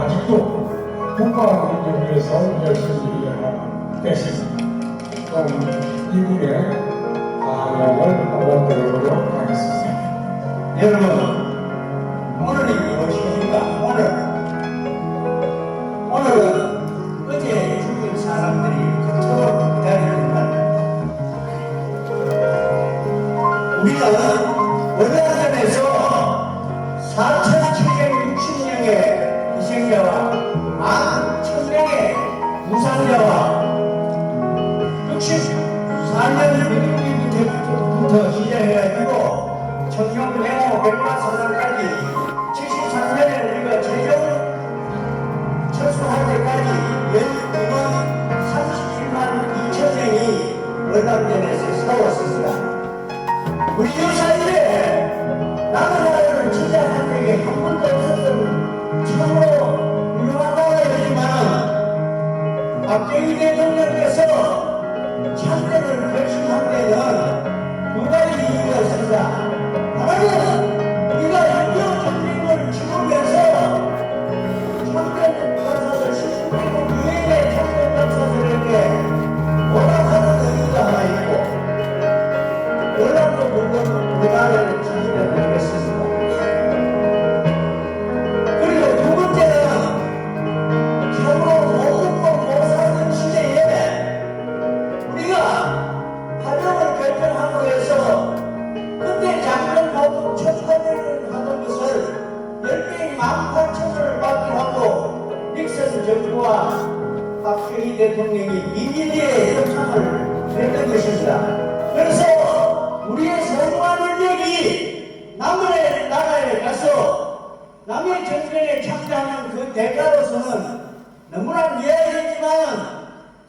아직도 국가안전을 위해서 열심히 일하고 계십니다. 좀 이분의 반응을 한번 들어보도록 하겠습니다. 여러분, 오늘이 무엇입니까? 오늘은 어제 죽은 사람들이 그토록 기다리는 날. 우리가 월남전에서 4,760명의 희생자와 11,000명의 부상자와 64년 민주주의부터 시작해가지고 청룡, 매호, 백마사단까지 73년에 우리가 최종 철수할 때까지 12번 37만 2천명이 월남전에서 싸웠습니다. 우리 역사에 남은 나라를 진작한 적이 한 번도 없었던 참으로 유명한 나라이지만 박정희 대통령께서 참전을 결심한 데는 두 가지 이유가 있습니다. 하나는 우리가 6.25 전쟁을 치르면서 참전 박사들 70개국 유엔의 참전 박사들에게 보답하는 의미가 하나 있고 월남도 물론 대가를 지지를 하겠습니다. 그리고 두 번째는 참으로 못 먹고 못 사는 시대에 우리가 파병을 결정하고 해서 그때 장전하고 첫파병을 하는 것을 10명이 18,000원을 받게 하고 닉슨 정부와 박정희 대통령이 비밀리에 협상을 했던 것입니다. 그래서 우리의 소중한 인력이 남의 나라에 가서 남의 전쟁에 참가하는 그 대가로서는 너무나 미안하지만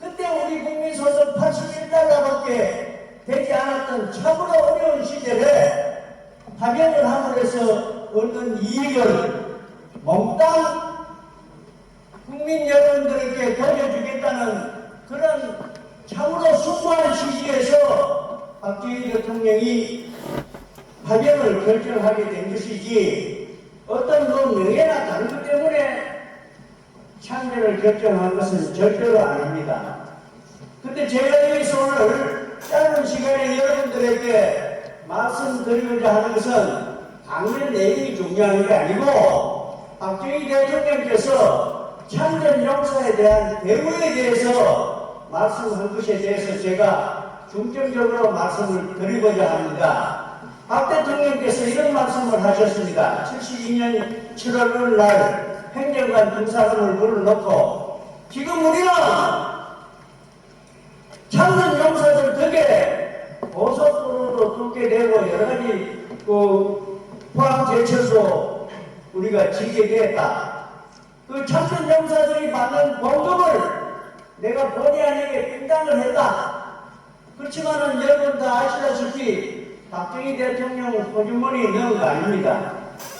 그때 우리 국민소득 81달러밖에 되지 않았던 참으로 어려운 시절에 파병을 함으로 해서 얻는 이익을 몽땅 국민 여러분들에게 돌려주겠다는 그런 참으로 숭고한 시기에서 박정희 대통령이 파병을 결정하게 된 것이지 어떤 그 명예나 다른 것 때문에 참여를 결정한 것은 절대로 아닙니다. 근데 제가 여기서 오늘 짧은 시간에 여러분들에게 말씀드리고자 하는 것은 강연 내용이 중요한 게 아니고 박정희 대통령께서 참전 용사에 대한 대우에 대해서 말씀한 것에 대해서 제가 중점적으로 말씀을 드리고자 합니다. 박 대통령께서 이런 말씀을 하셨습니다. 72년 7월 날 행정관 두 사람을 불러놓고 지금 우리는 참전 용사들 덕에 고속도로도 뚫게 되고 여러가지 포항제철소 우리가 지게 되었다. 그 참전 용사들이 받는 봉급을 내가 본의 아니게 빙당을 했다. 그렇지만은 여러분 다 아시다시피 박정희 대통령 호주머니 넣은 거 아닙니다.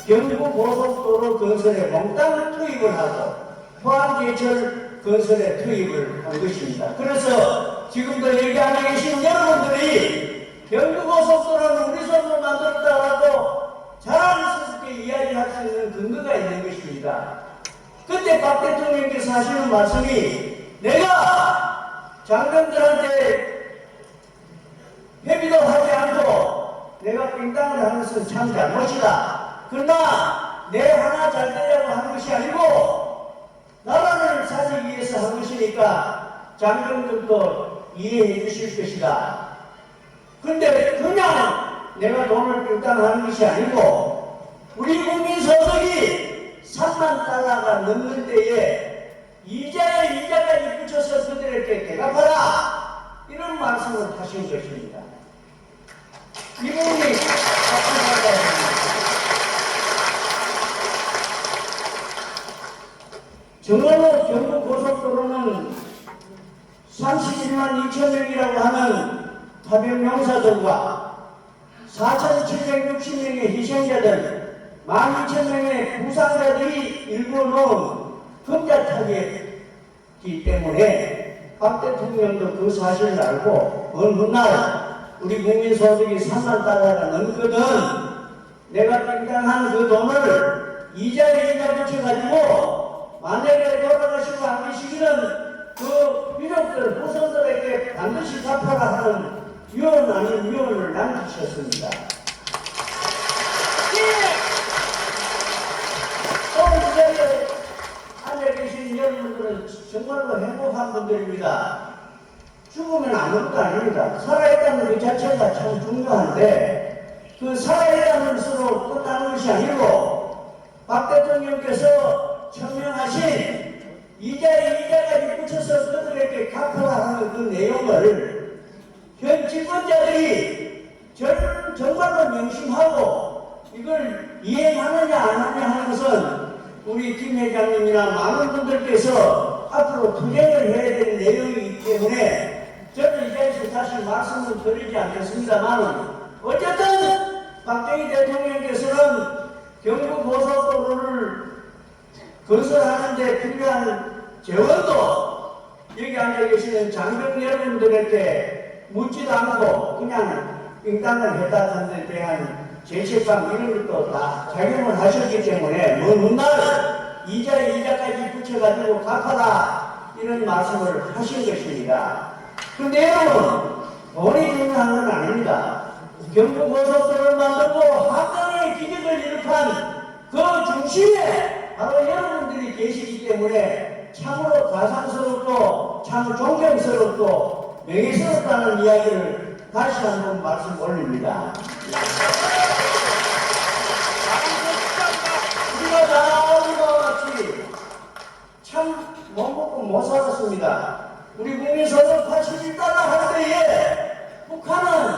경부 고속도로 건설에 몽땅 투입을 하고 포항제철 건설에 투입을 한 것입니다. 그래서 지금도 얘기 안 하고 계신 여러분들이 경부 고속도로는 우리 손으로 만들었다라고 자랑스럽게 이야기할 수 있는 근거가 있는 것입니다. 그때 박 대통령께서 하시는 말씀이 내가 장병들한테 회비도 하지 않고 내가 빙당을 하는 것은 참 잘못이다. 그러나 내 하나 잘 되려고 하는 것이 아니고 나라를 살기 위해서 한 것이니까 장병들도 이해해 주실 것이다. 그런데 그냥 내가 돈을 빙당하는 것이 아니고 우리 국민 소득이 3만 달러가 넘는 때에 이자에 이자까지 붙여서 그들에게 대답하라. 이런 말씀을 하신 것입니다. 이 부분이 확실하다고 합니다. 정말로 경부고속도로는 31만 2천 명이라고 하는 파병용사들과 4,760명의 희생자들, 12,000명의 부상자들이 일궈놓은 금자타기이기 때문에 박 대통령도 그 사실을 알고 어느 날 우리 국민 소득이 3만 달러가 넘거든 내가 땡당한 그 돈을 이자에 이자 붙여가지고 만약에 돌아가시고 안 계시기는 그 유족들, 후손들에게 반드시 갚아라 하는 유언 아닌 유언을 남기셨습니다. 오늘 이 자리에 앉아 계신 여러분들은 정말로 행복한 분들입니다. 죽으면 아무것도 아닙니다. 살아있다는 그 자체가 참 중요한데 그 살아있다는 것으로 끝나는 것이 아니고 박 대통령께서 천명하신 이자에 이자까지 붙여서 그들에게 갚아라 하는 그 내용을 현 집권자들이 정말로 명심하고 이걸 이행하느냐 안 하느냐 하는 것은 우리 김 회장님이나 많은 분들께서 앞으로 투쟁을 해야 되는 내용이기 때문에 저는 이 자리에서 다시 말씀을 드리지 않겠습니다만 어쨌든 박정희 대통령께서는 경부고속도로를 건설하는 데 필요한 재원도 여기 앉아 계시는 장병 여러분들에게 묻지도 않고 그냥 인당을 했다는 데 대한 제책방 이런 것도 다 작용을 하셨기 때문에 문날 이자에 이자까지 붙여가지고 갚아라 이런 말씀을 하신 것입니다. 그런데 여러분 돈이 중요한 건 아닙니다. 경부고속도로를 만들고 한강의 기적을 이룩한 그 중심에 바로 여러분들이 계시기 때문에 참으로 가상스럽고 참 존경스럽고 명예스럽다는 이야기를 다시 한번 말씀 올립니다. 우리가 다 우리와 같이 참 못 먹고 못 살았습니다. 우리 국민소득 81달러 할 때에 북한은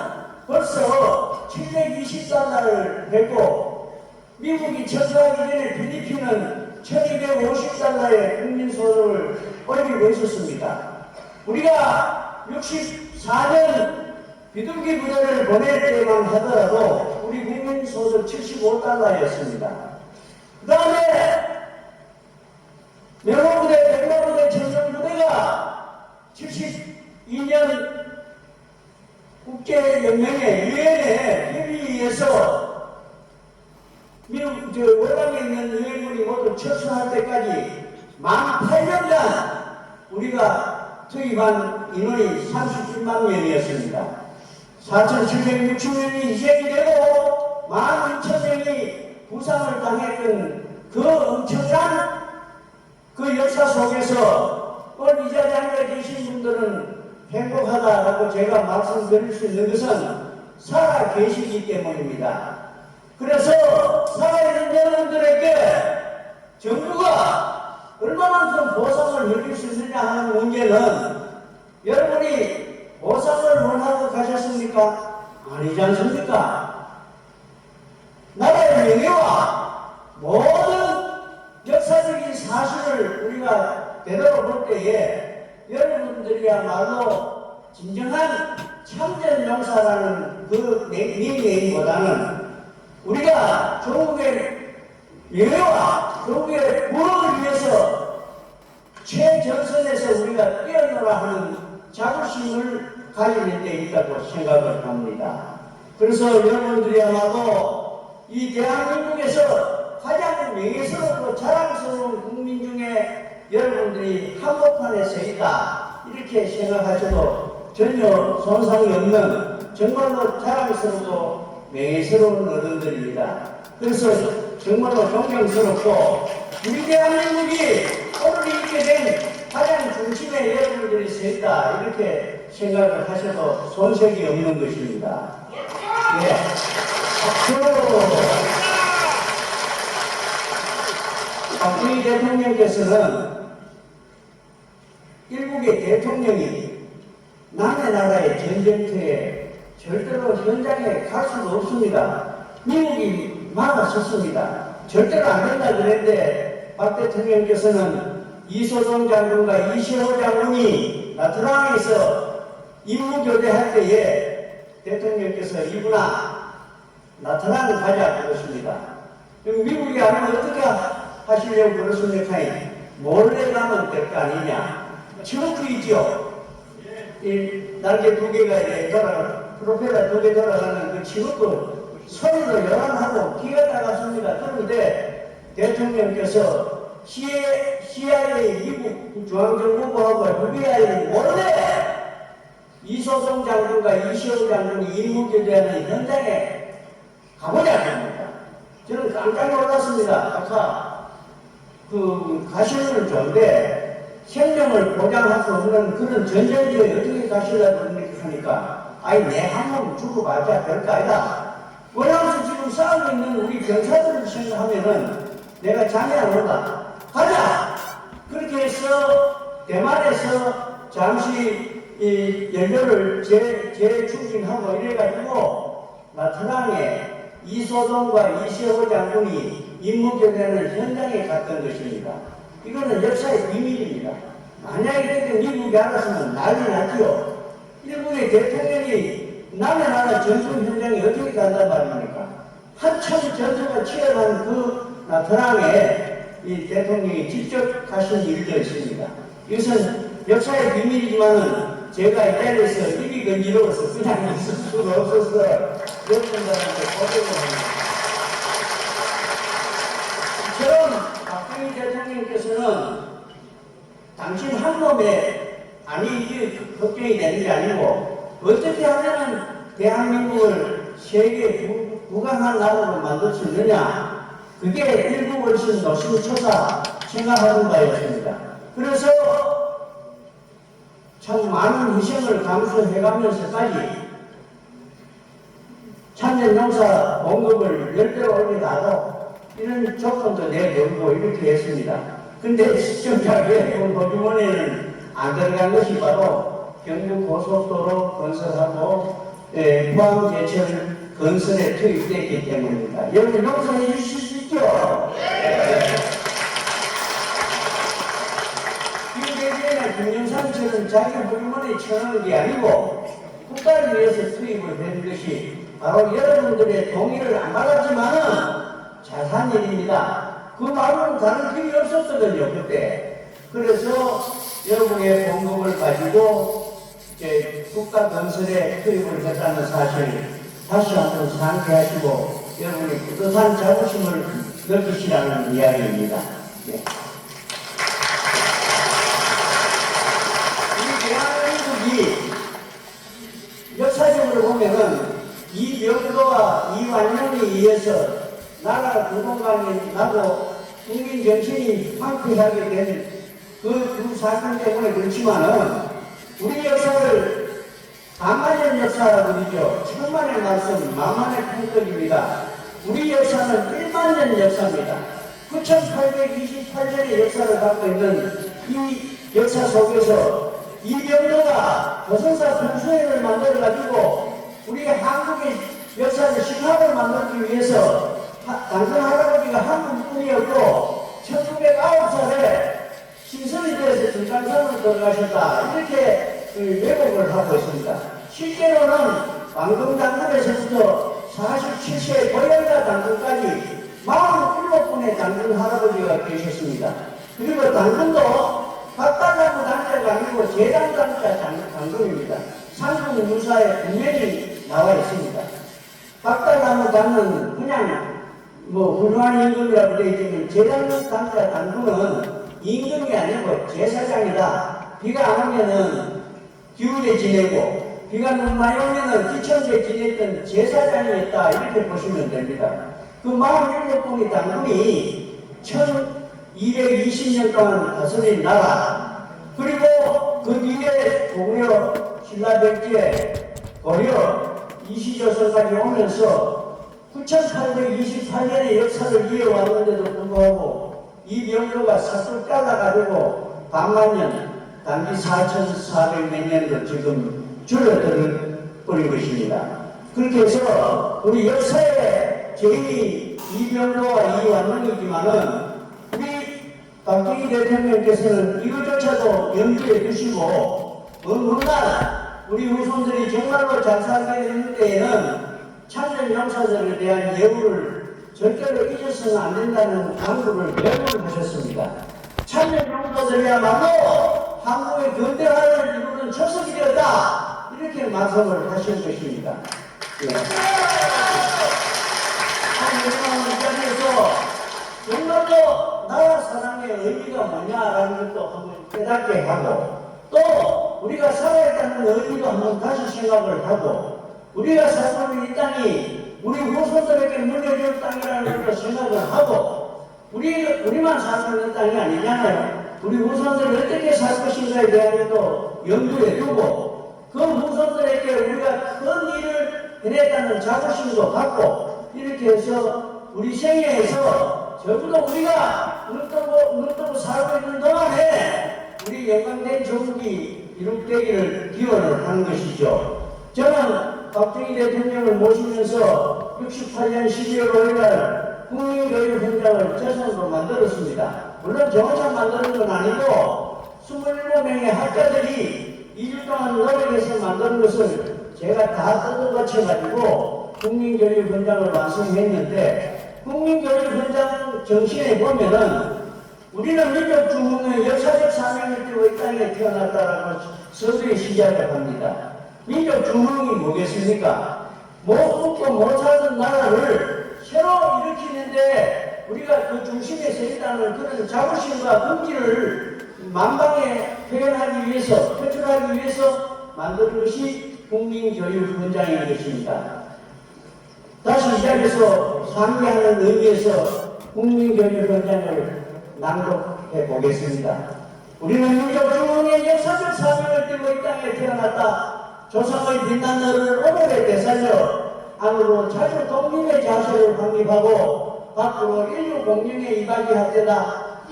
벌써 720달러를 했고 미국이 철수하기 전에 필리핀은 1250달러의 국민소득을 올리고 있었습니다. 우리가 64년 비둘기 부대를 보낼 때만 하더라도 우리 국민소득 75달러였습니다. 그 다음에 명호부대, 백마부대, 청정부대가 72년 국제연맹의 유엔의 협의에서 미국 월남에 있는 유엔군이 모두 철수할 때까지 만 8년간 우리가 투입한 인원이 37만 명이었습니다. 4,760명이 희생이 되고 12,000명이 부상을 당했던 그 엄청난 그 역사 속에서 오늘 이 자리에 앉아 계신 분들은 행복하다라고 제가 말씀드릴 수 있는 것은 살아 계시기 때문입니다. 그래서 살아있는 여러분들에게 정부가 얼마만큼 보상을 해줄 수 있느냐 하는 문제는 여러분이 보상을 원하고 가셨습니까? 아니지 않습니까? 나라의 명예와 모든 역사적인 사실을 우리가 되돌아볼 때에 여러분들이야말로 진정한 참전용사라는 그 닉네임보다는 우리가 조국의 명예와 조국의 부흥을 위해서 최전선에서 우리가 뛰어놀아 하는 자부심을 가질 때 있다고 생각을 합니다. 그래서 여러분들이야말로 이 대한민국에서 가장 명예스럽고 자랑스러운 국민 중에 여러분들이 한복판에 서 있다 이렇게 생각하셔도 전혀 손상이 없는 정말로 자랑스럽고 명예스러운 어른들입니다. 그래서 정말로 존경스럽고 우리 대한민국이 오늘 있게 된 가장 중심에 여러분들이 서 있다 이렇게 생각을 하셔도 손색이 없는 것입니다. 예. 박정희 대통령께서는 일국의 대통령이 남의 나라의 전쟁터에 절대로 현장에 갈 수가 없습니다. 미국이 막아섰습니다. 절대로 안 된다 그랬는데 박 대통령께서는 이소동 장군과 이시호 장군이 나트랑에서 임무교대할 때에 대통령께서 이분아 나트랑을 가자 그러십니다. 그럼 미국이 알면 어떻게 하시려고 그러십니까? 몰래 가면 될 거 아니냐. 치노크이지요. 이 날개 두 개가 프로펠러 두 개 돌아가는 그 치노크 소리도 요란하고 기가 나갔습니다. 그런데 대통령께서 CIA 미국 중앙정보부하고 FBI 몰래 이소동 장군과 이시영 장군이 임무교대하는 현장에 가보자 합니다. 저는 깜짝 놀랐습니다. 아까 가시는 건 좋은데 생명을 보장할 수 없는 그런 전쟁지에 어떻게 가시려고 하니까 아니 내 한 놈 죽고 말자 별거 아니다. 원하면서 지금 싸우고 있는 우리 병사들을 생각하면은 내가 잠이 안 온다. 가자! 그렇게 해서 대만에서 잠시 이 연료를 재충전하고 이래가지고 나트랑에 이소동과 이시호 장군이 임무교대하는 현장에 갔던 것입니다. 이거는 역사의 비밀입니다. 만약에 그때 미국이 알았으면 난리 났지요. 일본의 대통령이 남의 나라 전투 현장에 어떻게 간단 말입니까? 한참 전투가 치열한 그 나트랑에 이 대통령이 직접 가신 일도 있습니다. 이것은 역사의 비밀이지만은 제가 이 자리에서 입이 건지러워서 그냥 있을 수가 없어서 여러분들한테 고백을 합니다. 이처럼 박정희 대통령께서는 당신 한 놈에 이게 걱정이 되는 게 아니고 어떻게 하면은 대한민국을 세계 부강한 나라로 만들 수 있느냐 그게 일국월신 노심초사 생각하는 바였습니다. 그래서 참 많은 희생을 감수해가면서까지 참전용사 봉급을 10배로 올리다도 이런 조건도 내걸고 이렇게 했습니다. 근데 시청자의 보주머니에는 안 들어간 것이 바로 경부 고속도로 건설하고 포항제철 건설에 투입됐기 때문입니다. 여러분 용서해 주실 수 있죠? 김대중이나 김영삼처럼 자기 보주머니에 쳐넣은 게 아니고 국가를 위해서 투입을 된 것이 바로 여러분들의 동의를 안 받았지만은 잘한 일입니다. 그 말은 다른 길이 없었거든요, 그때. 그래서 여러분의 봉급을 가지고 국가 건설에 투입을 했다는 사실을 다시 한번 상기하시고 여러분이 뿌듯한 자부심을 느끼시라는 이야기입니다. 네. 우리 대한민국이 역사적으로 보면은 이명도와 이완용에 의해서 나라 구동관이 나도 국민 정신이 황폐하게 된 그 사건 때문에 그렇지만은 우리 역사를 만만의 역사라고 그러죠. 천만의 말씀, 만만의 풍덕입니다. 우리 역사는 1만년 역사입니다. 9828년의 역사를 갖고 있는 이 역사 속에서 이명도가 도성사 평수회를 만들어가지고 우리 한국의 역사를 신학을 만들기 위해서 당선 할아버지가 한 분뿐이었고 1909살에 신선이 되어서 중간선으로 들어가셨다. 이렇게 왜곡을 하고 있습니다. 실제로는 왕동 당군에서부터 47세의 고영자 당군까지 47분의 당군 할아버지가 계셨습니다. 그리고 당군도 박달나무 단자가 아니고 제당단자 당군입니다. 삼국유사에 분명히 나와 있습니다. 박달나무 단은 그냥 훌륭한 임금이라고 되어 있지만 제당단자 당군은 임금이 아니고 제사장이다. 비가 안 오면은 기울에 지내고 비가 너무 많이 오면은 기천에 지냈던 제사장이었다. 이렇게 보시면 됩니다. 그 47분의 당군이 1220년 동안 다스린 나라 그리고 그 뒤에 고려, 신라백제, 고려, 이시조선까지 오면서 9828년의 역사를 이어왔는데도 불구하고 이 명도가 싹둑 잘라가지고 반만년, 단기 4400몇 년도 지금 줄어들어버린 것입니다. 그렇게 해서 우리 역사의 제일이 이명도와 이완용이지만은 우리 박정희 대통령께서는 이것조차도 염두에 두시고 어느 날 우리 후손들이 정말로 잘 살게 되는 때에는 참전 용사들에 대한 예우를 절대로 잊어서는 안 된다는 강구를 명을 하셨습니다. 참전 용사들이야말로 한국의 근대화를 이루는 초석이 되었다. 이렇게 말씀을 하신 것입니다. 예. 한 여러분 자리에서 정말로 나라 사랑의 의미가 뭐냐라는 것도 한번 깨닫게 하고, 또 우리가 살아있다는 의미도 한번 다시 생각을 하고, 우리가 살고 있는 이 땅이 우리 후손들에게 물려줄 땅이라는 것도 생각을 하고, 우리만 살고 있는 땅이 아니잖아요. 우리 후손들이 어떻게 살 것인가에 대한 것도 염두에 두고, 그 후손들에게 우리가 큰 일을 해냈다는 자부심도 갖고, 이렇게 해서 우리 생애에서 적어도 우리가 눈뜨고 살고 있는 동안에 우리 영광된 조국이 이룩되기를 기원을 하는 것이죠. 저는 박정희 대통령을 모시면서 68년 12월 5일날 국민교육훈장을 재산으로 만들었습니다. 물론 저 혼자 만드는 건 아니고 27명의 학자들이 2주 동안 노력해서 만든 것을 제가 다 뜯어거쳐가지고 국민교육훈장을 완성했는데, 국민교육훈장 정신에 보면은 우리는 민족 중흥의 역사적 사명을 띠고 이 땅에 태어났다라고 서두에 시작을 합니다. 민족 중흥이 뭐겠습니까? 못 먹고 못 사는 나라를 새로 일으키는데 우리가 그 중심에 서 있다는 그런 자부심과 긍지를 만방에 표현하기 위해서, 표출하기 위해서 만든 것이 국민교육훈장인 것입니다. 다시 이 자리에서 상기하는 의미에서 국민교육훈장을 낭독해 보겠습니다. 우리는 민족 중흥의 역사적 사명을 띠고 이 땅에 태어났다. 조상의 빛난 너를 오늘에 되살려 안으로 자주 독립의 자세를 확립하고 밖으로 인류 공경에 이바지하되다.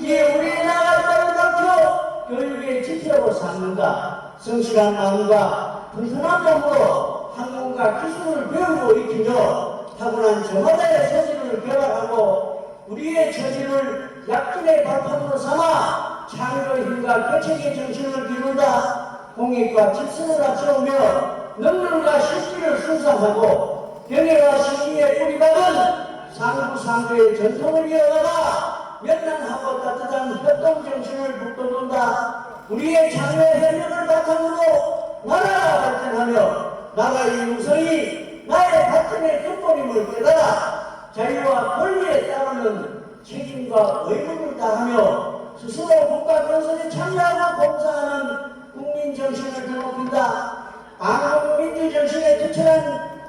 이에 우리의 나라를 따르다켜 교육의 지표로 삼는다. 성실한 마음과 튼튼한 몸으로 학문과 기술을 배우고 익히며 타고난 저마다의 소질을 개발하고 우리의 처지를 약진의 발판으로 삼아 창조의 힘과 개척의 정신을 기른다. 공익과 질서를 앞세우며 능력과 실질을 순상하고 경애와 신의에 뿌리박은 상부상조의 전통을 이어가다 명랑하고 따뜻한 협동정신을 북돋운다. 우리의 자녀의 협력을 바탕으로 나라가 발전하며 나라의 유성이 나의 발전의 근본임을 깨달아 자유와 권리에 따르는 책임과 의무를 다하며 스스로 국가 건설에 참여하고 봉사하는 국민정신을 드높인다. 반국민주정신에 투철한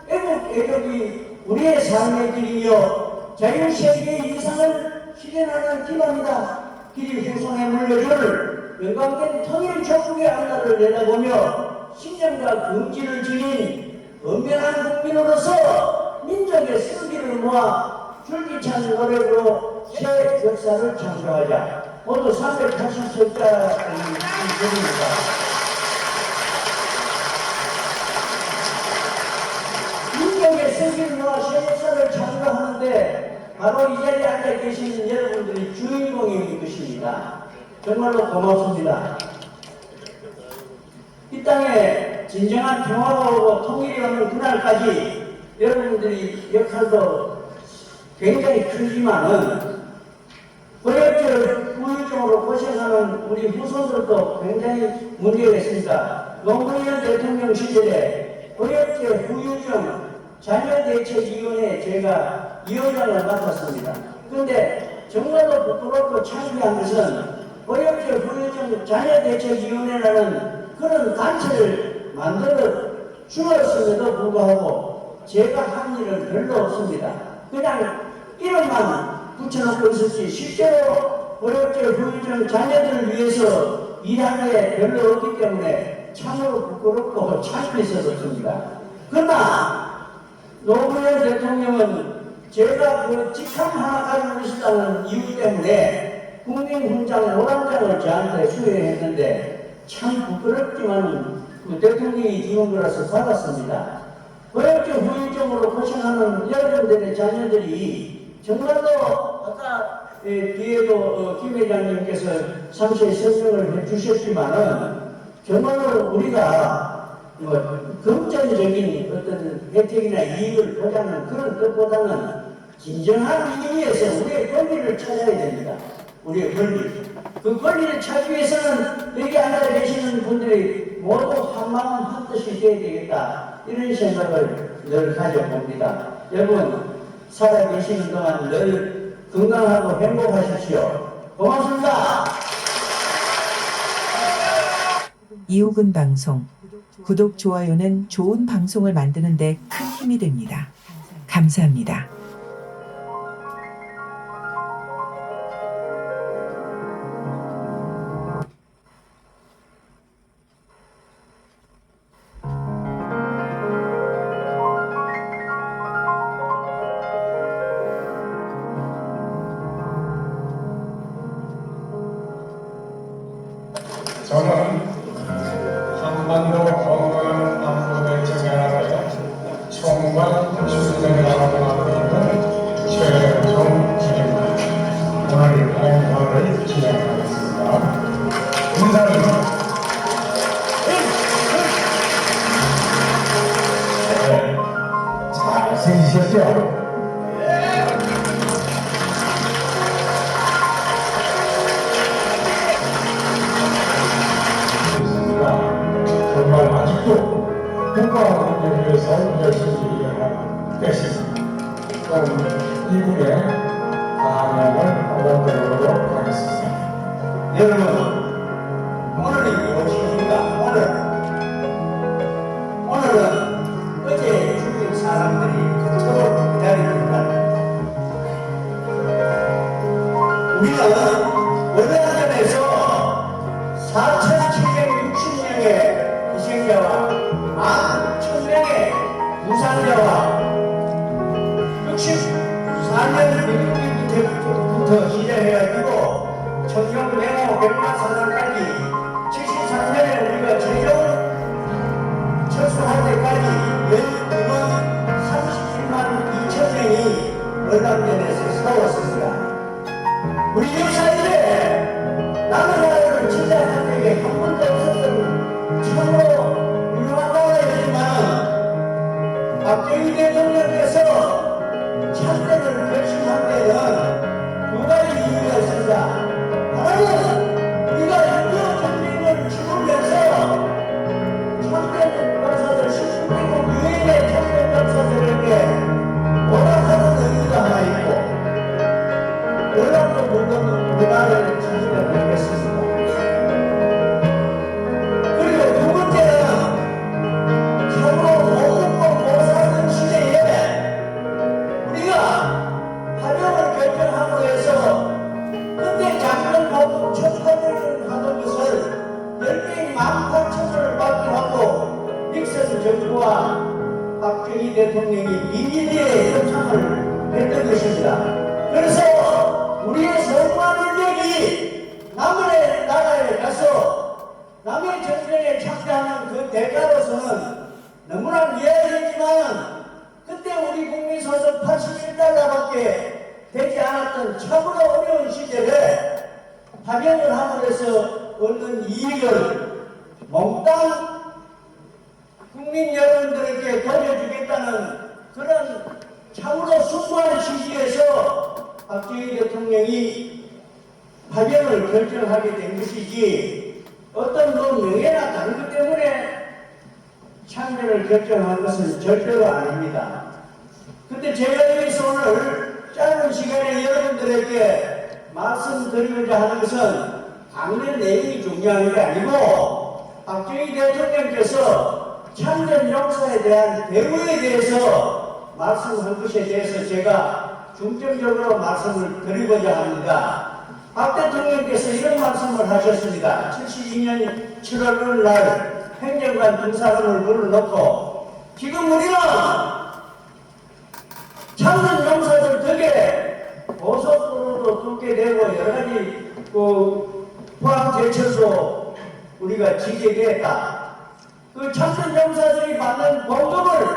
애국애력이 우리의 삶의 길이며 자유시행의 이상을 실현하는 기반이다. 길이 후손에 물려줄 영광된 통일 조국의 앞날을 내다보며 신념과 긍지를 지닌 엄연한 국민으로서 민족의 승기를 모아 줄기찬 노력으로 새 역사를 창조하자. 모두 380석자입니다. 민족의 승기를 모아 새 역사를 창조하는데 바로 이 자리에 앉아 계시는 여러분들이 주인공인 것입니다. 정말로 고맙습니다. 이 땅에 진정한 평화가 오고 통일이 오는 그날까지 여러분들이 역할도 굉장히 크지만은 권력적 우유증으로 고생하는 우리 후손들도 굉장히 문제가 있습니다. 노무현 대통령 시절에 권력적 우유증 자녀대책위원회에 제가 위원장을 맡았습니다. 그런데 정말로 부끄럽고 창피한 것은 권력적 우유증 자녀대책위원회라는 그런 단체를 만들어 주었음에도 불구하고 제가 한 일은 별로 없습니다. 그냥 이름만 붙여놓고 있었지 실제로 권력적 후유증 자녀들을 위해서 일한 게 별로 없기 때문에 참으로 부끄럽고 창피스럽습니다. 그러나 노무현 대통령은 제가 그 직함 하나 가지고 있었다는 이유 때문에 국민훈장 노란장을 저한테 수여했는데 참 부끄럽지만 그 대통령이 주는 거라서 받았습니다. 권력적 후유증으로 고생하는 여러분들의 자녀들이 정말로 아까 뒤에도 김 회장님께서 상세히 설명을 해주셨지만은 정말로 우리가 금전적인 어떤 혜택이나 이익을 보자는 그런 것보다는 진정한 의미에서 우리의 권리를 찾아야 됩니다. 우리의 권리. 그 권리를 찾기 위해서는 여기 앉아 계시는 분들이 모두 한마음 한뜻이 되어야 되겠다. 이런 생각을 늘 가져봅니다. 여러분 살아계시는 동안 늘 건강하고 행복하십시오. 고맙습니다. 이호근 방송. 구독, 좋아요는 좋은 방송을 만드는 데 큰 힘이 됩니다. 감사합니다. 저는 한반도 건강한 안보 대책에 나서 총괄 추진을 하고 있는 최종진입니다. 오늘 공부를 진행하겠습니다. 인사드립니다. 네, 잘 생기셨죠? 정말 아직도 국가를 위해서 열심히 일하고 계십니다. 그럼 이분의 반응을 한번 들어보도록 하겠습니다. 여러분, 오늘이 무엇입니까? 오늘은 어제 죽은 사람들이 그토록 기다립니다. 우리는 원래전에서 4,760명의 희생자와 11,000명의 부상자와 64년 미국부터 시작해가지고 청정 냉호 백만 사상까지 73년에 우리가 최종 철수할 때까지 12번 37만 2천 명이 월남전에서 싸웠습니다. 우리 역사에 남은 나라를 진작한 적이 한 번도 없었던 참으로 유명한 나라이지만 박정희 대통령께서 참전을 결심한 데는 두 가지 이유가 있습니다. 하나는 우리가 육조 전쟁을 치르면서 참전 병사들 16개국 유엔의 참전 병사들에게 보답하는 의미가 하나 있고 월남도 물론 우리나라를 참전을 하겠습니다. 그리고 두 번째는 참으로 못 먹고 못 사는 시대에 우리가 파병을 결정함으로 해서 그때 장전하고 첫파병을 하던 것을 10명이 18,000원을 받게 하고 닉슨 정부와 박정희 대통령이 비밀리에 협상을 했던 것입니다. 그래서 우리의 성공한 인력이 남의 나라에 가서 남의 전쟁에 참여하는 그 대가로서는 너무나 미안했지만 그때 우리 국민소득 81달러밖에 되지 않았던 참으로 어려운 시절에 파병을 함으로 해서 얻는 이익을 몽땅 국민 여러분들에게 돌려주겠다는 그런 참으로 숭고한 시기에서 박정희 대통령이 파병을 결정하게 된 것이지 어떤 그 명예나 다른 것 때문에 참여를 결정한 것은 절대로 아닙니다. 근데 제가 여기서 오늘 짧은 시간에 여러분들에게 말씀드리고자 하는 것은 강연 내용이 중요한 게 아니고 박정희 대통령께서 참전 용사에 대한 대우에 대해서 말씀한 것에 대해서 제가 중점적으로 말씀을 드리고자 합니다. 박 대통령께서 이런 말씀을 하셨습니다. 72년 7월 날 행정관 두 사람을 불러놓고 지금 우리는 참전 용사들 덕에 고속도로도 뚫게 되고 여러 가지 포항제철도 우리가 지게 됐다. 그 참전 용사들이 받는 봉급을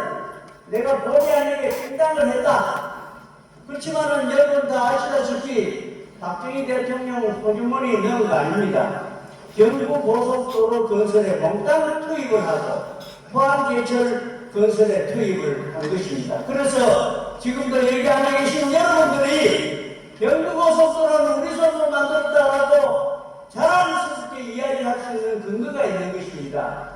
내가 본의 아니게 충당을 했다. 그렇지만은 여러분 다 아시다시피 박정희 대통령 호주머니에 넣은 거 아닙니다. 경부 고속도로 건설에 몽땅 투입을 하고 포항제철 건설에 투입을 한 것입니다. 그래서 지금도 얘기 안 하고 계신 여러분들이 경부 고속도로는 우리 손으로 만들었다고 자랑스럽게 이야기할 수 있는 근거가 있는 것입니다.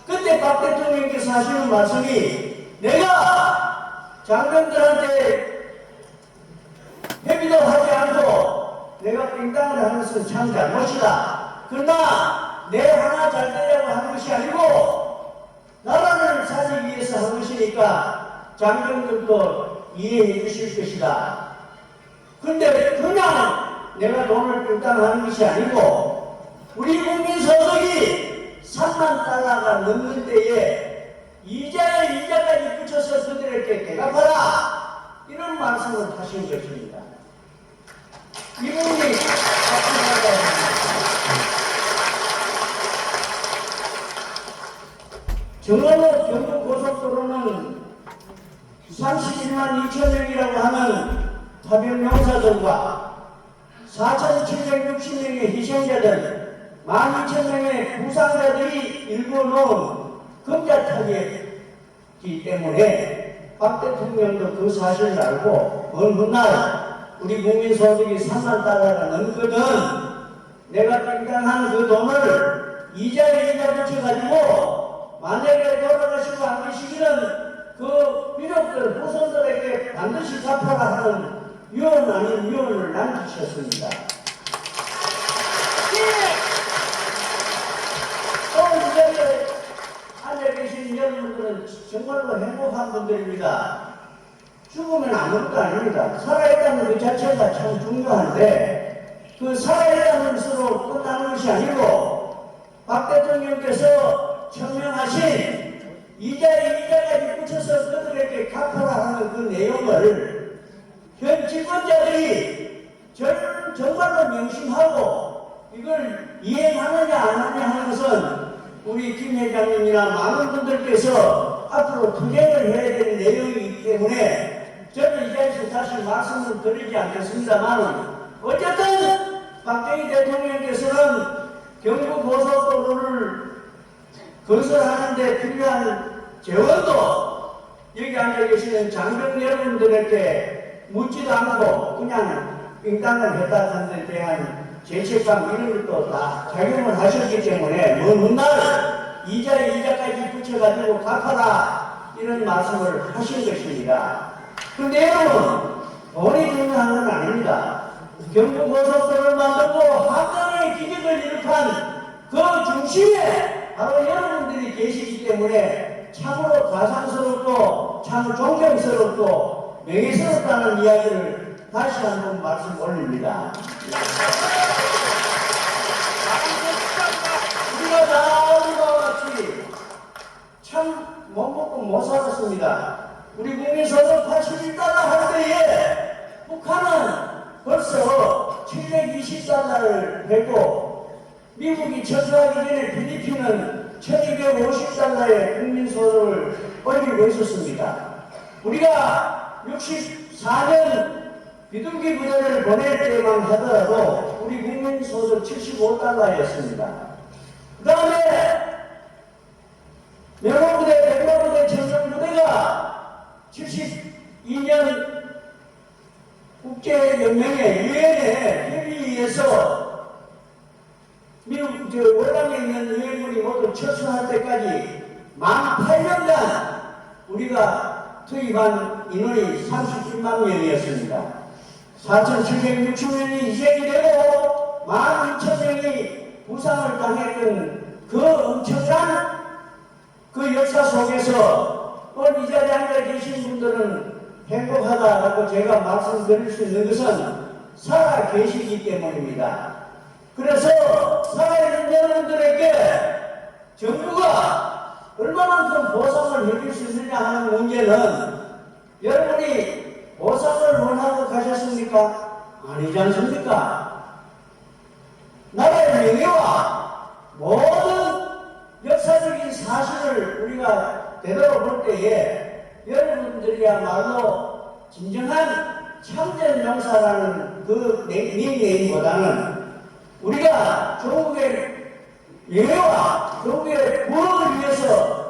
그때 박 대통령께서 하시는 말씀이 내가 장병들한테 회비도 하지 않고 내가 빙당을 하는 것은 참 잘못이다. 그러나 내 하나 잘 되려고 하는 것이 아니고 나라를 살기 위해서 하는 것이니까 장병들도 이해해 주실 것이다. 근데 그냥 내가 돈을 빙당하는 것이 아니고 우리 국민 소득이 3만 달러가 넘는 때에 이자에 이자까지 붙여서 그들에게 대답하라, 이런 말씀을 하신 것입니다. 이 부분이 정말로 경부고속도로는 31만 2천 명이라고 하는 파병용사들과 4,760명의 희생자들, 12,000명의 부상자들이 일궈놓은 금자탑이기 때문에 박 대통령도 그 사실을 알고 어느 날 우리 국민 소득이 3만 달러가 넘거든 내가 땡당한 그 돈을 이자에 이자 붙여가지고 만약에 돌아가시고 안 계시기는 그 민족들 후손들에게 반드시 갚아라 하는 유언 아닌 유언을 남기셨습니다. 또 이 자리에 앉아 계신 여러분들은 정말로 행복한 분들입니다. 죽으면 아무것도 아닙니다. 살아있다는 그 자체가 참 중요한데 그 살아있다는 것으로 끝나는 것이 아니고 박 대통령께서 천명하신 이자에 이자까지 붙여서 그들에게 갚아라 하는 그 내용을 현 집권자들이 정말로 명심하고 이걸 이행하느냐 안 하느냐 하는 것은 우리 김 회장님이나 많은 분들께서 앞으로 투쟁을 해야 되는 내용이기 때문에 저는 이 자리에서 다시 말씀을 드리지 않겠습니다만 어쨌든 박정희 대통령께서는 경부고속도로를 건설하는 데 필요한 재원도 여기 앉아 계시는 장병 여러분들에게 묻지도 않고 그냥 빙당을 했다는 데 대한 죄책감 이런 것도 다 작용을 하셨기 때문에 먼 날 이자에 이자까지 붙여가지고 갚아라 이런 말씀을 하신 것입니다. 그런데 여러분 돈이 중요한 건 아닙니다. 경부고속도로를 만들고 한강의 기적을 일으킨 그 중심에 바로 여러분들이 계시기 때문에 참으로 가상스럽고 참 존경스럽고 명예스럽다는 이야기를 다시 한번 말씀 올립니다. 우리가 다 우리와 같이 참 못 먹고 못 살았습니다. 우리 국민 소득 81달러 할 때에 북한은 벌써 720달러를 했고 미국이 철수하기 전에 필리핀은 1250달러의 국민소득을 올리고 있었습니다. 우리가 64년 비둘기 부대를 보낼 때만 하더라도 우리 국민소득 75달러였습니다. 그 다음에 명호부대, 백마부대, 청정부대가 72년 국제연맹의 유엔의 협의에서 미국 월남에 있는 유엔군이 모두 철수할 때까지 만 8년간 우리가 투입한 인원이 37만 명이었습니다. 4,760명이 희생이 되고 12,000명이 부상을 당했던 그 엄청난 그 역사 속에서 오늘 이 자리에 앉아 계신 분들은 행복하다라고 제가 말씀드릴 수 있는 것은 살아 계시기 때문입니다. 그래서 살아있는 여러분들에게 정부가 얼마만큼 보상을 해줄 수 있느냐 하는 문제는 여러분이 보상을 원하고 가셨습니까? 아니지 않습니까? 나라의 명예와 모든 역사적인 사실을 우리가 되돌아볼 때에 여러분들이야말로 진정한 참전 용사라는 그 닉네임보다는 우리가 조국의 명예와 조국의 부흥을 위해서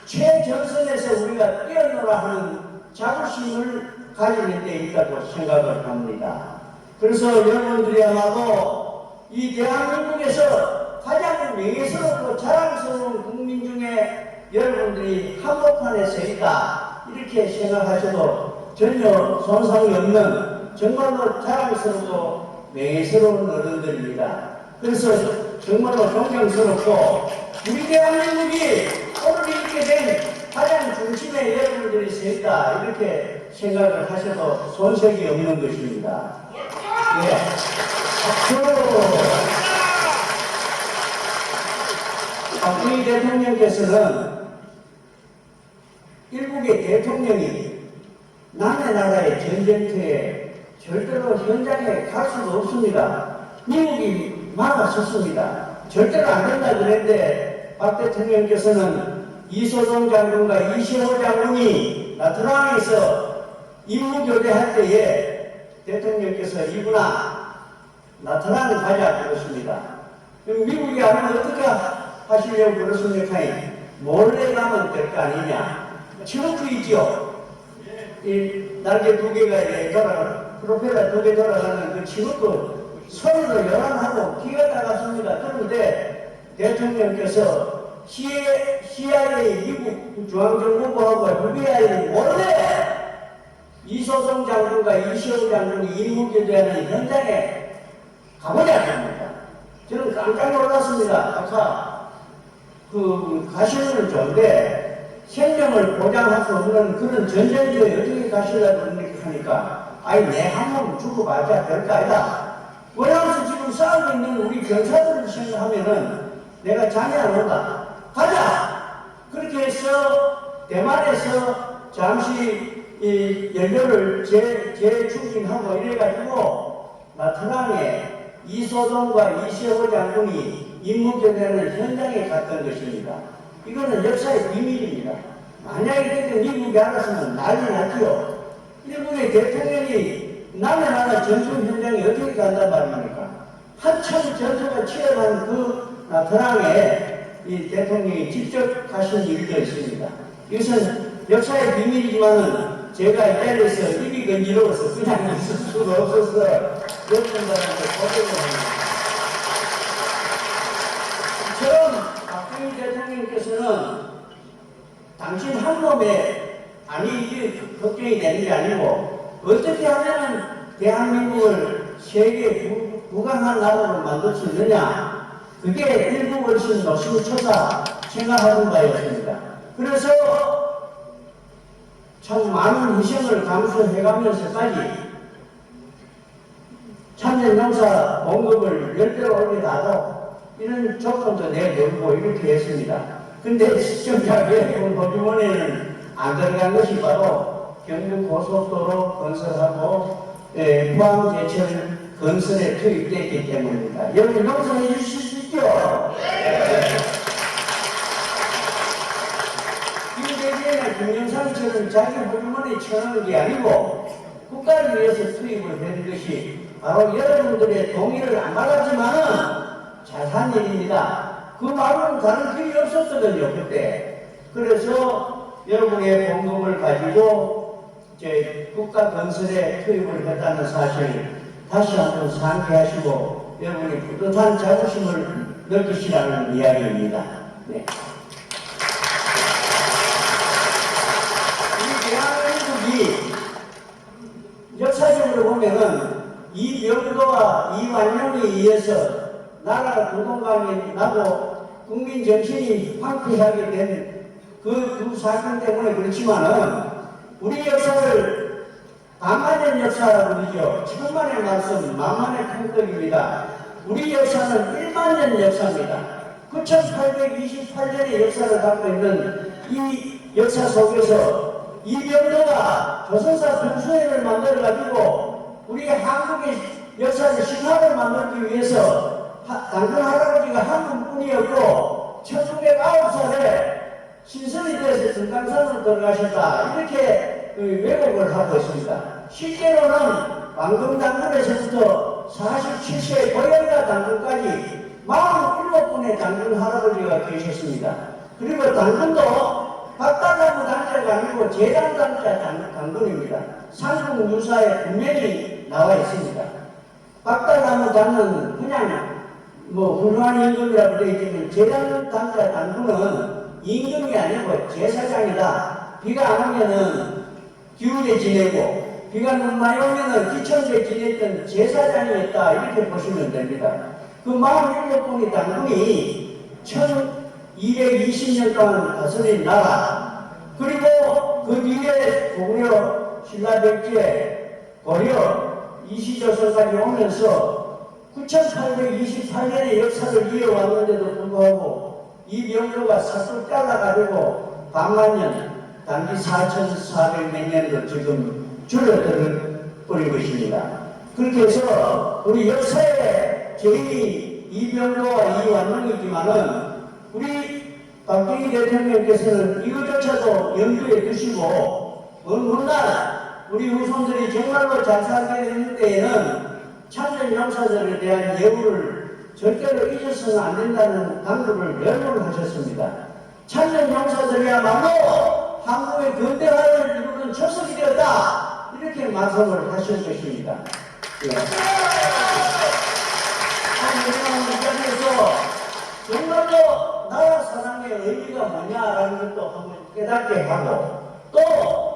최전선에서 우리가 뛰어놀아 하는 자부심을 가지는 데 있다고 생각을 합니다. 그래서 여러분들이야말로 이 대한민국에서 가장 명예스럽고 자랑스러운 국민 중에 여러분들이 한복판에 서 있다 이렇게 생각하셔도 전혀 손상이 없는 정말로 자랑스럽고 명예스러운 어른들입니다. 그래서 정말로 존경스럽고 우리 대한민국이 오늘 이렇게 된 가장 중심에 여러분들이 서 있다 이렇게 생각을 하셔도 손색이 없는 것입니다. 예. 박정희 대통령께서는 일국의 대통령이 남의 나라의 전쟁터에 절대로 현장에 갈 수가 없습니다. 미국이 막아섰습니다. 절대로 안 된다 그랬는데 박 대통령께서는 이소동 장군과 이시호 장군이 나트랑에서 임무 교대할 때에 대통령께서 이구나 나트랑 가자 그렇습니다. 그럼 미국이 하면 어떻게 하시려고 그렇습니까? 몰래 가면 될 거 아니냐. 친구이지요. 이 날개 두 개가 돌아가는 프로펠러 두 개 돌아가는 그 친구도 손으로 열안하고 기가 나갔습니다. 그런데 대통령께서 CIA 미국 중앙정보부하고 FBI를 몰래 이소동 장군과 이시호 장군이 임무교대하는 현장에 가보자 합니다. 저는 깜짝 놀랐습니다. 아까 가시는 좋은데 생명을 보장할 수 없는 그런 전쟁터에 어떻게 가시려고 하니까 아니 내 한 몸 죽어봐야 별거 아니다. 모양서 지금 싸우고 있는 우리 병사들을 생각하면은 내가 잠이 안 온다. 가자! 그렇게 해서 대만에서 잠시 이 연료를 재충전하고 이래가지고 나트랑에 이소동과 이시호 장군이 임무교대하는 현장에 갔던 것입니다. 이거는 역사의 비밀입니다. 만약에 그때 미국이 알았으면 난리 났지요. 일본의 대통령이 남의 나라 전투 현장에 어떻게 간단 말입니까? 한참 전투가 치열한 그 나트랑에 이 대통령이 직접 가신 일도 있습니다. 이것은 역사의 비밀이지만은 제가 이 자리에서 입이 건지러워서 그냥 있을 수가 없어서 여러분들한테 고백을 합니다. 저는 박정희 대통령께서는 당신 한 몸에 이게 걱정이 되는 게 아니고 어떻게 하면 대한민국을 세계 부강한 나라로 만들 수 있느냐 그게 일부 어르신 노심초사 생각하는 바였습니다. 그래서 참 많은 희생을 감수해가면서까지 참전용사 봉급을 10배로 올려놔도 이런 조건도 내걸고 이렇게 했습니다. 근데 시청자의 호주머니는 안 들어간 것이 바로 경부 고속도로 건설하고 포항제철 건설에 투입됐기 때문입니다. 여러분 용서해 주실 수 있죠? 김대중이나 김영삼처럼 자기 호주머니 쳐넣는 게 아니고 국가를 위해서 투입을 한 것이 바로 여러분들의 동의를 안 받았지만은 잘한 일입니다. 그 말은 다른 길이 없었거든요, 그때. 그래서 여러분의 봉급을 가지고 이제 국가 건설에 투입을 했다는 사실을 다시 한번 상기하시고 여러분이 뿌듯한 자부심을 느끼시라는 이야기입니다. 네. 우리 대한민국이 역사적으로 보면은 이 명도와 이 완용에 의해서 나라가 부동강이 나고 국민 정신이 황폐하게 된 그 두 사건 때문에 그렇지만은 우리 역사를 만만의 역사라고 그러죠. 천만의 말씀, 만만의 풍덕입니다. 우리 역사는 1만년 역사입니다. 9828년의 역사를 갖고 있는 이 역사 속에서 이 명도가 조선사 평소회를 만들어가지고 우리 한국의 역사의 신화를 만들기 위해서 당근 할아버지가 한 분뿐이었고 1909살에 신선이 돼서 금강산으로 들어가셨다 이렇게 왜곡을 하고 있습니다. 실제로는 왕금당근에서부터 47세의 고영가 당근까지 47분의 당근 할아버지가 계셨습니다. 그리고 당근도 박달나무 단자가 아니고 제당단자 당근입니다. 삼국유사에 분명히 나와 있습니다. 박달나무 단은 그냥 훌륭한 임금이라고 되어 있지만 제당단자 당근은 임금이 아니고 제사장이다. 비가 안 오면은 기울에 지내고 비가 너무 많이 오면은 기천에 지냈던 제사장이었다 이렇게 보시면 됩니다. 그 47분의 당군이 1220년 동안 다스린 나라, 그리고 그 뒤에 고구려, 신라 백제, 고려, 이시조선까지 오면서 9828년의 역사를 이어왔는데도 불구하고 이 명도가 싹둑 잘라가지고 반만년, 단기 4400몇 년도 지금 줄어들어버린 것입니다. 그렇게 해서 우리 역사의 제일 이병도와 이완명이지만은 우리 박정희 대통령께서는 이것조차도 염두에 두시고 어느 날 우리 후손들이 정말로 잘 살게 되는 때에는 참전 용사들에 대한 예우를 절대로 잊어서는 안 된다는 강조를 명료를 하셨습니다. 참전 용사들이야말로 한국의 근대화를 이루는 초석이 되었다 이렇게 말씀을 하신 것입니다. 입장에서 정말로 나라 사랑의 의미가 뭐냐라는 것도 한번 깨닫게 하고, 또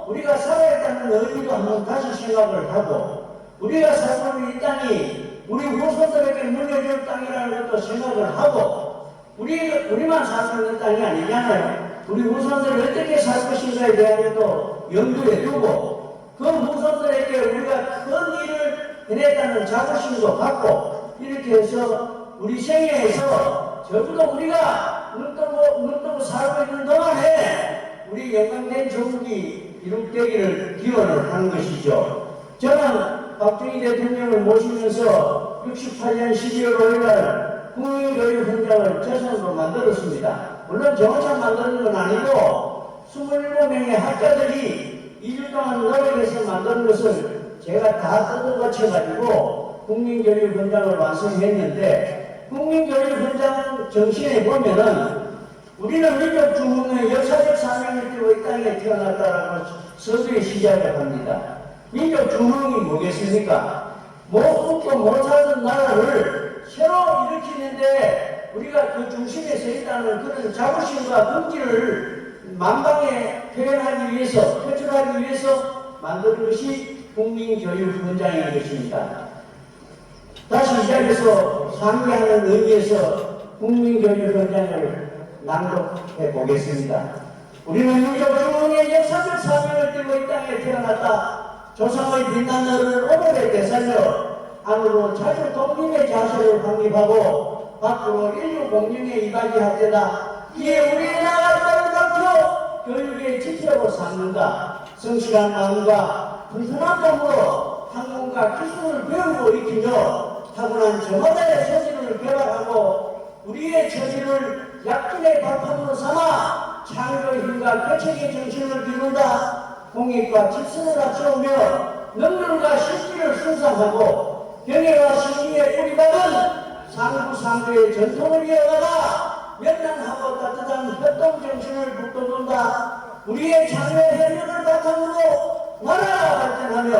우리가 살아있다는 의미도 한번 다시 생각을 하고, 우리가 살고 있는 이 땅이 우리 후손들에게 물려줄 땅이라는 것도 생각을 하고, 우리만 살고 있는 땅이 아니잖아요. 우리 후손들이 어떻게 살 것인가에 대한 것도 염두에 두고, 그 후손들에게 우리가 큰 일을 해냈다는 자부심도 갖고, 이렇게 해서 우리 생애에서 적어도 우리가 눈 뜨고 살고 있는 동안에 우리 영광된 조국이 이룩되기를 기원을 하는 것이죠. 저는 박정희 대통령을 모시면서 68년 12월 5일날 국민교육훈장을 재선으로 만들었습니다. 물론 저 혼자 만드는 건 아니고 27명의 학자들이 2주 동안 노력해서 만든 것을 제가 다 뜯어고쳐가지고 국민교육훈장을 완성했는데, 국민교육훈장 정신에 보면은 우리는 민족 중흥의 역사적 사명을 띠고 이 땅에 태어났다라고 서두에 시작을 합니다. 민족 중흥이 뭐겠습니까? 못 붙고 못 살던 나라를 새로 일으키는데 우리가 그 중심에 서 있다는 그런 자부심과 긍지를 만방에 표현하기 위해서, 표출하기 위해서 만든 것이 국민교육훈장인 것입니다. 다시 이 자리에서 상기하는 의미에서 국민교육훈장을 낭독해 보겠습니다. 우리는 민족 중흥의 역사적 사명을 띠고 이 땅에 태어났다. 조상의 빛난 너를 오늘에 되살려 안으로 자주 독립의 자세를 확립하고 밖으로 인류 공중에 이바지할 때다. 이에 우리의 나갈 바를 밝혀 교육의 지체로 삼는다. 성실한 마음과 분분한 몸으로 학문과 기술을 배우고 익히며 타고난 저마다의 소질을 개발하고 우리의 처지를 약진의 발판으로 삼아 창조의 힘과 개척의 정신을 기른다. 공익과 직선을 앞세우며 능률과 실질을 순상하고 경애와 신의에 뿌리박은 상부상조의 전통을 이어가다 명랑하고 따뜻한 협동정신을 북돋운다. 우리의 자녀의 혈육을 바탕으로 나라가 발전하며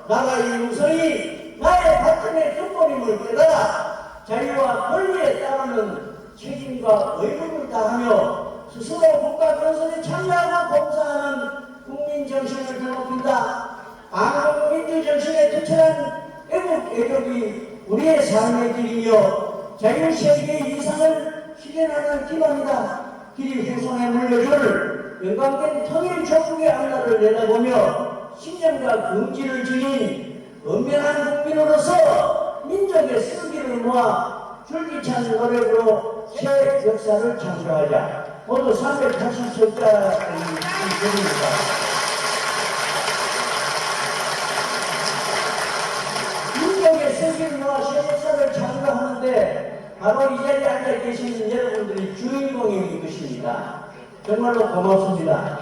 나라의 우선이 나의 발전의 근본임을 깨달아 자유와 권리에 따르는 책임과 의무를 다하며 스스로 국가 건설에 참여하고 봉사하는 국민정신을 드높인다. 안국민주정신에 투철한 애국이 우리의 삶의 길이며 자유세계의 이상을 실현하는 기반이다. 길이 후손에 물려줄 영광된 통일 조국의 앞날을 내다보며 신념과 긍지를 지닌 엄연한 국민으로서 민족의 승기를 모아 줄기찬 노력으로 새 역사를 창조하자. 모두 380석자입니다. 민족의 승기를 모아 새 역사를 창조하는데 바로 이 자리에 앉아 계시는 여러분들이 주인공인 것입니다. 정말로 고맙습니다.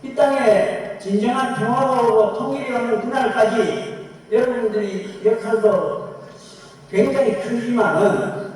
이 땅에 진정한 평화가 오고 통일이 오는 그날까지 여러분들이 역할도 굉장히 크지만은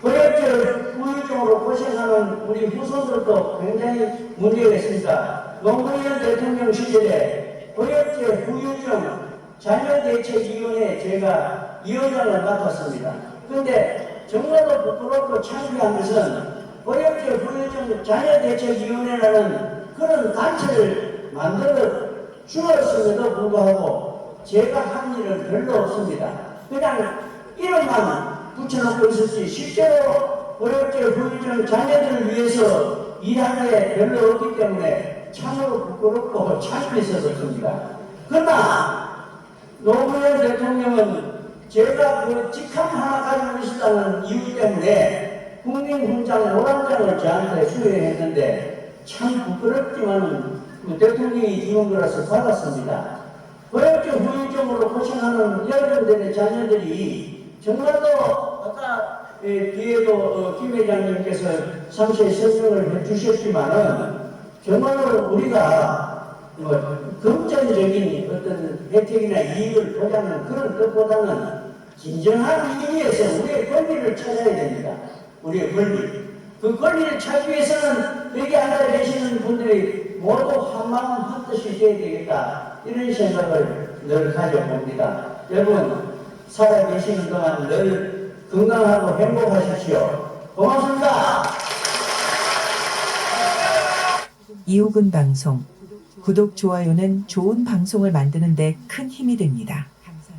고엽절 후유증으로 고생하는 우리 후손들도 굉장히 문제가 있습니다. 노무현 대통령 시절에 고엽절 후유증 자녀대책위원회 제가 위원장을 맡았습니다. 그런데 정말로 부끄럽고 창피한 것은 고엽절 후유증 자녀대책위원회라는 그런 단체를 만들어 죽었음에도 불구하고 제가 한 일은 별로 없습니다. 그냥 이름만 붙여놓고 있었지 실제로 어렵게 후유증 자녀들을 위해서 일하는 게 별로 없기 때문에 참으로 부끄럽고 창피했었습니다. 그러나 노무현 대통령은 제가 그 직함 하나 가지고 있었다는 이유 때문에 국민훈장 노란장을 저한테 수여했는데 참 부끄럽지만 대통령이 주는 거라서 받았습니다. 고혈증 후유증으로 고생하는 여러분들의 자녀들이 정말로 아까 뒤에도 김 회장님께서 상세히 설명을 해주셨지만은 정말로 우리가 금전적인 어떤 혜택이나 이익을 보자는 그런 것보다는 진정한 의미에서 우리의 권리를 찾아야 됩니다. 우리의 권리. 그 권리를 찾기 위해서는 여기 앉아 계시는 분들이 모두 한마음 한뜻이 되어야 되겠다. 이런 생각을 늘 가져봅니다. 여러분, 살아계시는 동안 늘 건강하고 행복하십시오. 고맙습니다. 이호근 방송. 구독, 좋아요는 좋은 방송을 만드는데 큰 힘이 됩니다.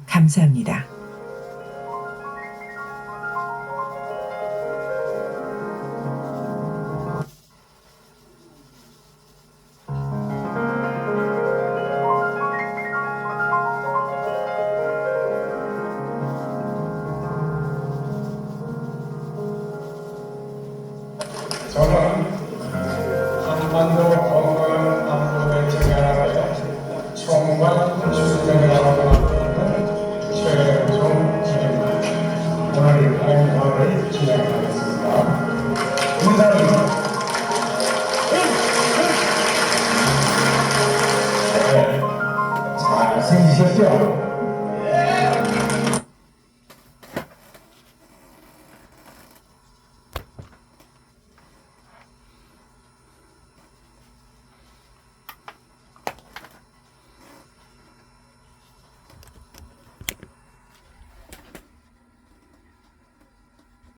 감사합니다.